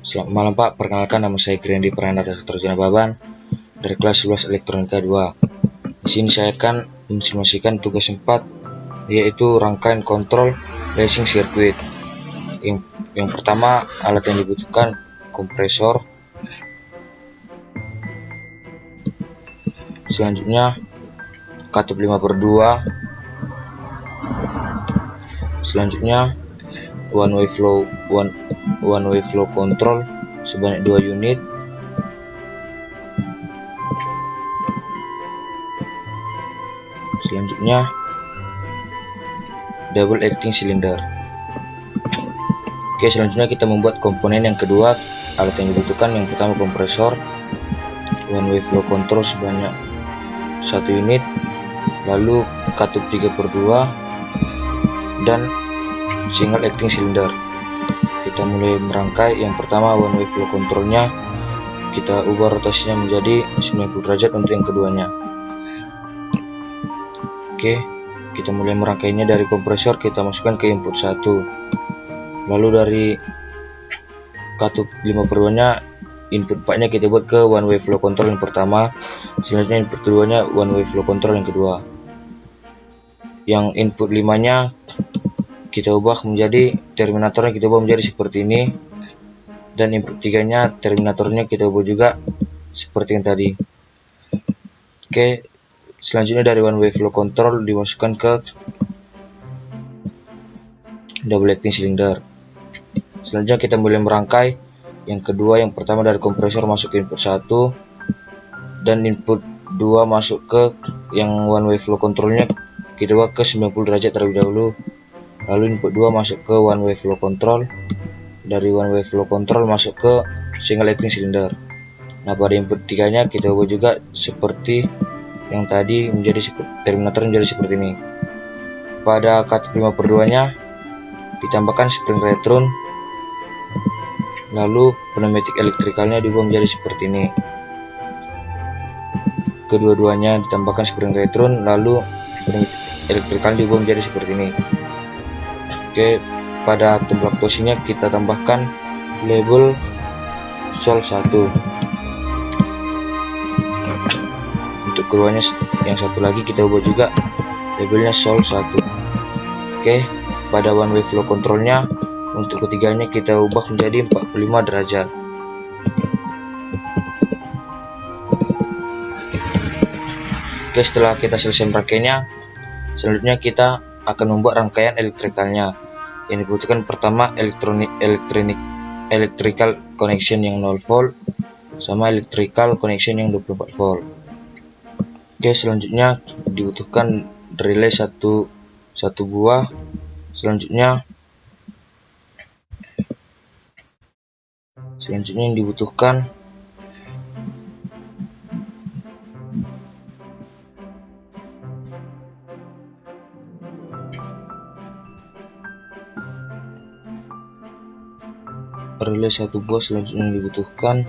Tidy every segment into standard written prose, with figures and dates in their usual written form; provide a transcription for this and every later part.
Selamat malam Pak, perkenalkan nama saya Grandi Pranata Sutrajana Baban dari kelas 11 Elektronika 2. Di sini saya akan mensimulasikan tugas 4, yaitu rangkaian kontrol racing circuit. Yang pertama, alat yang dibutuhkan kompresor. Selanjutnya katup 5/2. Selanjutnya one way flow control sebanyak 2 unit. Selanjutnya double acting cylinder. Oke, selanjutnya kita membuat komponen yang kedua. Alat yang dibutuhkan yang pertama kompresor, one way flow control sebanyak 1 unit, lalu katup 3/2 dan single acting cylinder. Kita mulai merangkai. Yang pertama one way flow controlnya kita ubah rotasinya menjadi 90 derajat untuk yang keduanya. Oke, kita mulai merangkainya. Dari kompresor kita masukkan ke input 1, lalu dari katup 5/2 nya input 4 nya kita buat ke one way flow control yang pertama. Selanjutnya input keduanya one way flow control yang kedua. Yang input 5 nya kita ubah menjadi terminatornya, kita ubah menjadi seperti ini, dan input 3 nya terminatornya kita ubah juga seperti yang tadi. Oke, selanjutnya dari one way flow control dimasukkan ke double acting cylinder. Selanjutnya kita mulai merangkai. Yang kedua, yang pertama dari kompresor masuk ke input 1 dan input 2 masuk ke yang one way flow controlnya, kita ubah ke 90 derajat terlebih dahulu. Lalu input 2 masuk ke one way flow control. Dari one way flow control masuk ke single acting cylinder. Nah, pada input 3 nya kita ubah juga seperti yang tadi, menjadi terminator menjadi seperti ini. Pada katup 5/2 nya ditambahkan spring retron, lalu pneumatic elektrikalnya diubah menjadi seperti ini. Kedua-duanya ditambahkan spring retron, lalu pneumatic elektrikal diubah menjadi seperti ini. Oke, pada tumplak tosinya kita tambahkan label Sol 1. Untuk keduanya yang satu lagi kita ubah juga labelnya Sol 1. Oke, pada one way flow controlnya untuk ketiganya kita ubah menjadi 45 derajat. Oke, setelah kita selesai merangkainya, selanjutnya kita akan membuat rangkaian elektrikalnya. Yang dibutuhkan pertama electrical connection yang 0 volt sama electrical connection yang 24 volt. Oke, selanjutnya dibutuhkan relay satu buah. Selanjutnya yang dibutuhkan relay 1 buah. Selanjutnya yang dibutuhkan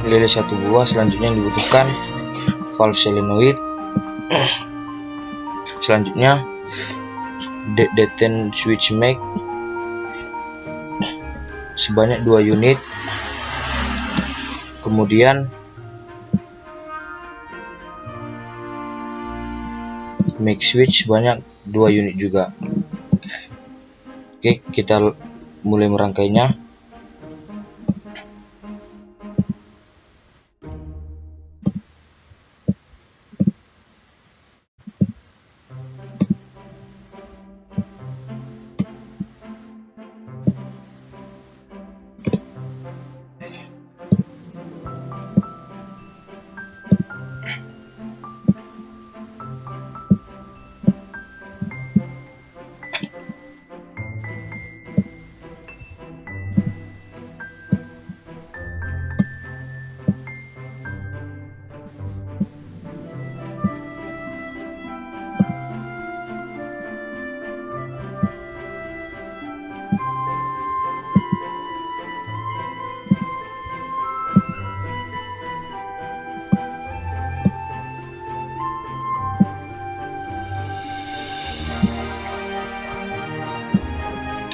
relay 1 buah. Selanjutnya yang dibutuhkan valve solenoid. Selanjutnya detent switch mag sebanyak 2 unit. Kemudian mag switch sebanyak 2 unit juga. Oke, kita mulai merangkainya.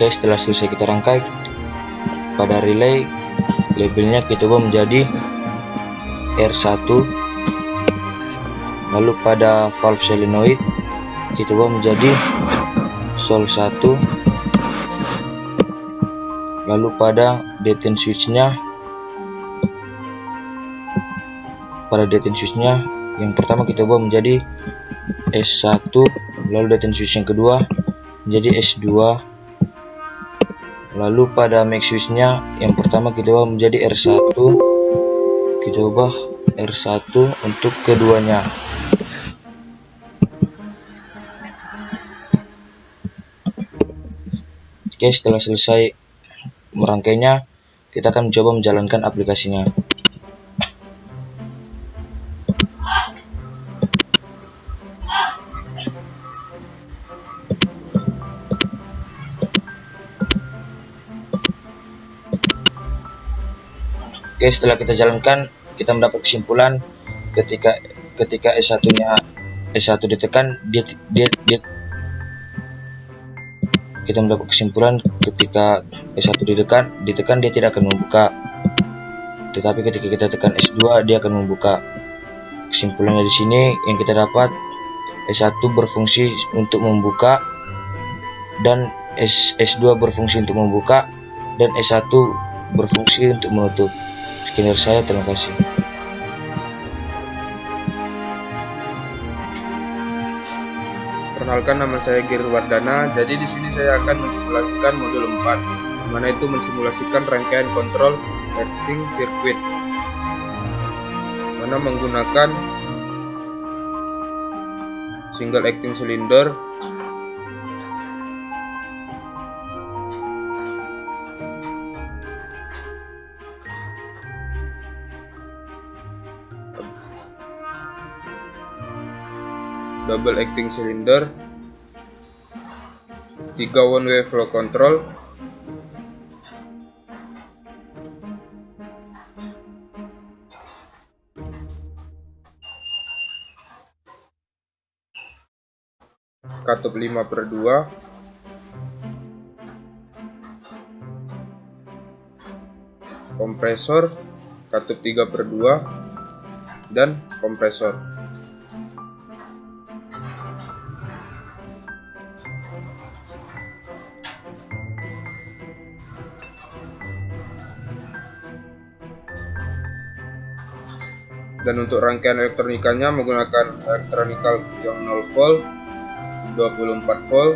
Oke, setelah selesai kita rangkai, pada relay labelnya kita ubah menjadi R1, lalu pada valve solenoid kita ubah menjadi Sol1, lalu pada detent switchnya yang pertama kita ubah menjadi S1, lalu detent switch yang kedua menjadi S2, lalu pada max switchnya yang pertama kita ubah menjadi R1, kita ubah R1 untuk keduanya. Oke, setelah selesai merangkainya, kita akan mencoba menjalankan aplikasinya. Oke, setelah kita jalankan, kita mendapat kesimpulan ketika S1 ditekan, kita mendapat kesimpulan ketika S1 ditekan dia tidak akan membuka, tetapi ketika kita tekan S2 dia akan membuka. Kesimpulannya di sini yang kita dapat, S1 berfungsi untuk membuka dan S2 berfungsi untuk membuka dan S1 berfungsi untuk menutup. Sekian dari saya, terima kasih. Perkenalkan, nama saya Giri Wardana. Jadi di sini saya akan mensimulasikan modul 4, di mana itu mensimulasikan rangkaian kontrol racing sirkuit, mana menggunakan single acting cylinder, double acting cylinder, 3 one way flow control, katup 5/2, kompresor katup 3/2 dan kompresor. Dan untuk rangkaian elektronikanya menggunakan elektronikal yang 0 volt, 24 volt,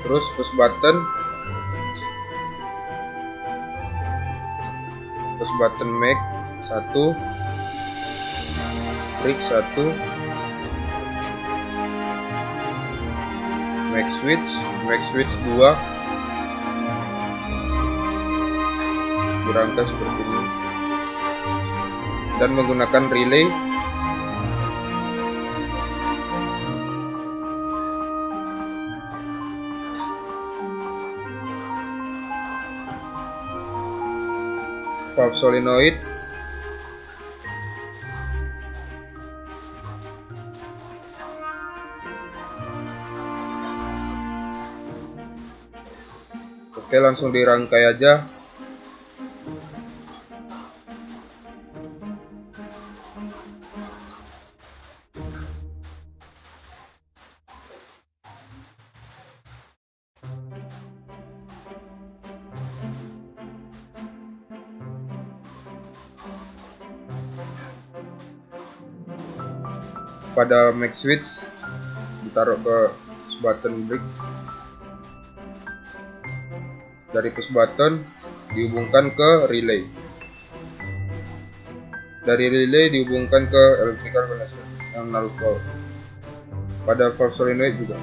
terus push button mag 1, brick 1, max switch 2, dirangkai seperti ini, dan menggunakan relay valve solenoid, oke, langsung dirangkai aja. Pada max switch ditaruh ke push button brick, dari push button dihubungkan ke relay, dari relay dihubungkan ke electrical connection yang 0 volt. Pada valve solenoid juga.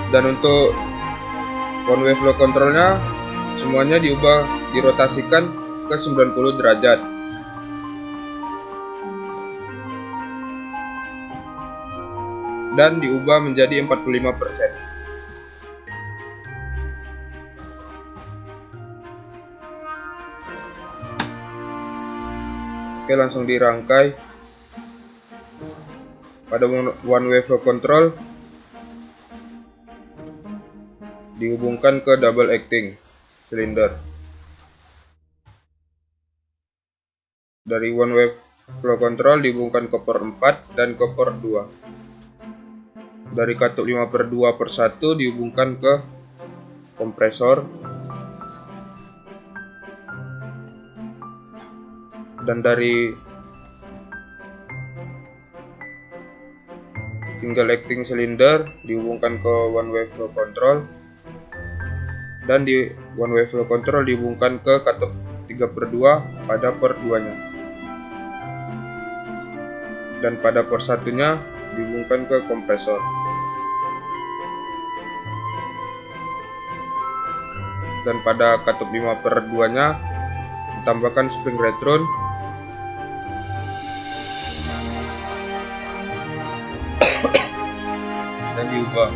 Dan untuk one way flow controlnya semuanya dirotasikan ke 90 derajat. Dan diubah menjadi 45%. Oke, langsung dirangkai. Pada one way flow control dihubungkan ke double acting silinder. Dari one way flow control dihubungkan ke port 4 dan ke port 2. Dari katup 5/2/1 dihubungkan ke kompresor. Dan dari single acting cylinder dihubungkan ke one way flow control. Dan di one way flow control dihubungkan ke katup 3/2 pada port 2 nya. Dan pada port 1 nya dihubungkan ke kompresor. Dan pada katup 5/2 nya ditambahkan spring retron. Dan diubah.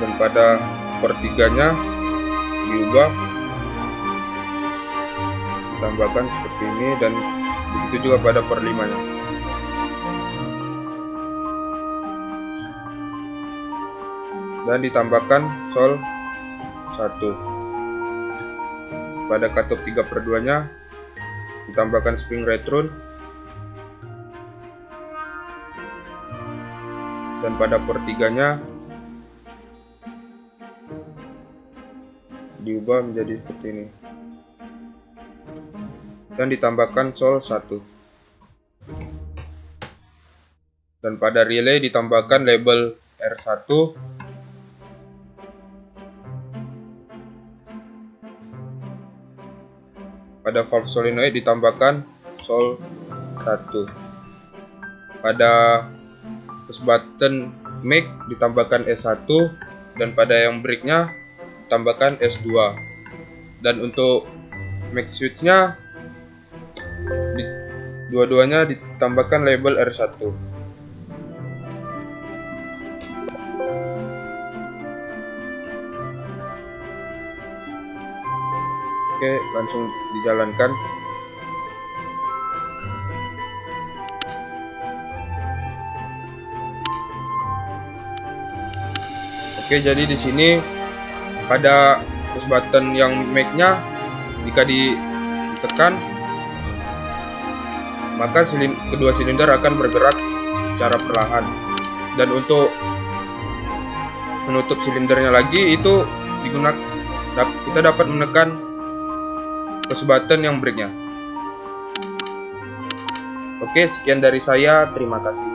Dan pada port 3 nya diubah, ditambahkan seperti ini, dan begitu juga pada port 5 nya. Dan ditambahkan sol 1. Pada katup 3/2 nya ditambahkan spring retron. Dan pada port 3 nya diubah menjadi seperti ini. Dan ditambahkan sol 1. Dan pada relay ditambahkan label R1. Pada valve solenoid ditambahkan sol 1. Pada push button make ditambahkan S1, dan pada yang breaknya ditambahkan S2. Dan untuk make switchnya dua-duanya ditambahkan label R1. Oke, langsung dijalankan. Oke, jadi di sini pada push button yang make-nya jika ditekan, maka kedua silinder akan bergerak secara perlahan. Dan untuk menutup silindernya lagi itu kita dapat menekan push button yang break-nya. Oke, sekian dari saya. Terima kasih.